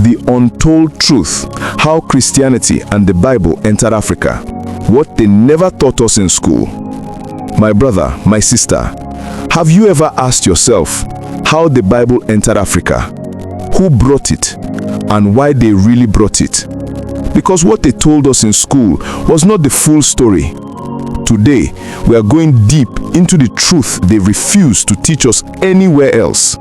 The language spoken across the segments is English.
The Untold Truth: How Christianity and the Bible Entered Africa. What they never taught us in school. My brother, my sister, have you ever asked yourself how the Bible entered Africa? Who brought it? And why they really brought it? Because what they told us in school was not the full story. Today, we are going deep into the truth they refuse to teach us anywhere else.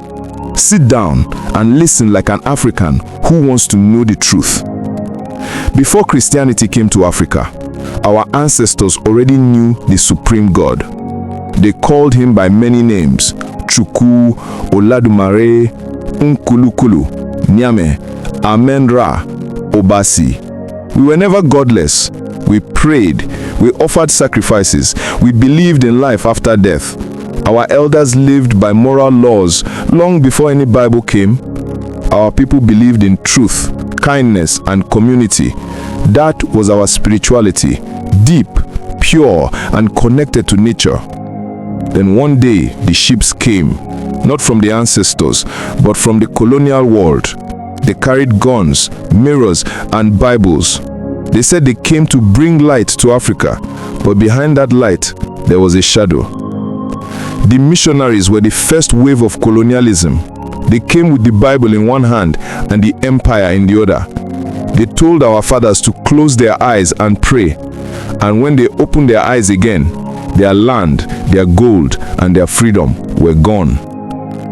Sit down and listen like an African who wants to know the truth. Before Christianity came to Africa, our ancestors already knew the supreme God. They called him by many names: Chukwu, Oladumare, Nkulukulu, Nyame, Amen-Ra, Obasi. We were never godless. We prayed, we offered sacrifices, we believed in life after death. Our elders lived by moral laws long before any Bible came. Our people believed in truth, kindness, and community. That was our spirituality, deep, pure, and connected to nature. Then one day, the ships came, not from the ancestors, but from the colonial world. They carried guns, mirrors, and Bibles. They said they came to bring light to Africa, but behind that light, there was a shadow. The missionaries were the first wave of colonialism. They came with the Bible in one hand and the empire in the other. They told our fathers to close their eyes and pray. And when they opened their eyes again, their land, their gold, and their freedom were gone.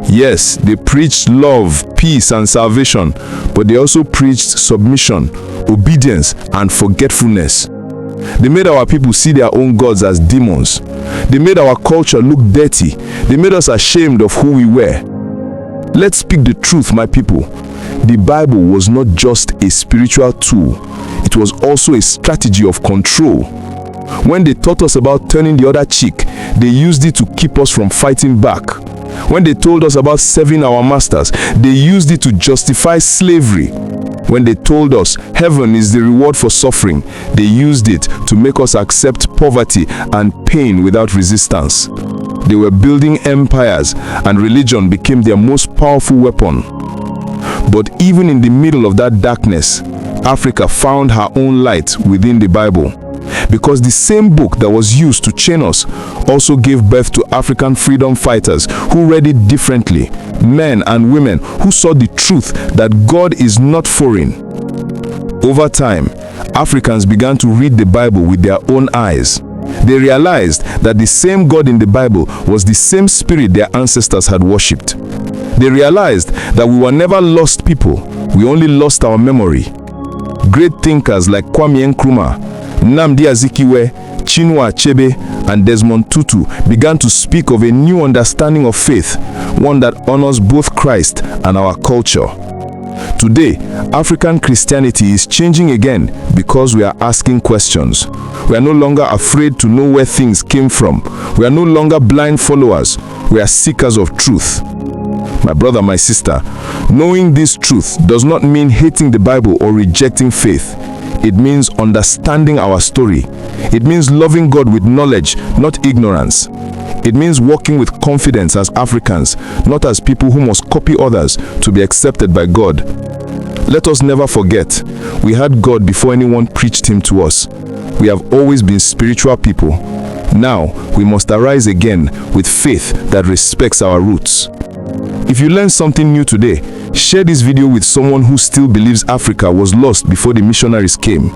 Yes, they preached love, peace, and salvation, but they also preached submission, obedience, and forgetfulness. They made our people see their own gods as demons. They made our culture look dirty. They made us ashamed of who we were. Let's speak the truth, my people. The Bible was not just a spiritual tool. It was also a strategy of control. When they taught us about turning the other cheek, they used it to keep us from fighting back. When they told us about serving our masters, they used it to justify slavery. When they told us heaven is the reward for suffering, they used it to make us accept poverty and pain without resistance. They were building empires, and religion became their most powerful weapon. But even in the middle of that darkness, Africa found her own light within the Bible. Because the same book that was used to chain us also gave birth to African freedom fighters who read it differently, men and women who saw the truth that God is not foreign. Over time, Africans began to read the Bible with their own eyes. They realized that the same God in the Bible was the same spirit their ancestors had worshipped. They realized that we were never lost people, we only lost our memory. Great thinkers like Kwame Nkrumah, Nnamdi Azikiwe, Chinua Achebe, and Desmond Tutu began to speak of a new understanding of faith, one that honors both Christ and our culture. Today, African Christianity is changing again because we are asking questions. We are no longer afraid to know where things came from. We are no longer blind followers. We are seekers of truth. My brother, my sister, knowing this truth does not mean hating the Bible or rejecting faith. It means understanding our story. It means loving God with knowledge, not ignorance. It means walking with confidence as Africans, not as people who must copy others to be accepted by God. Let us never forget, we had God before anyone preached him to us. We have always been spiritual people. Now, we must arise again with faith that respects our roots. If you learned something new today, share this video with someone who still believes Africa was lost before the missionaries came.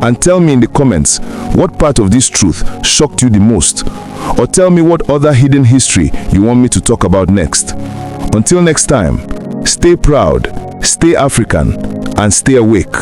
And tell me in the comments, what part of this truth shocked you the most? Or tell me what other hidden history you want me to talk about next. Until next time, stay proud, stay African, and stay awake.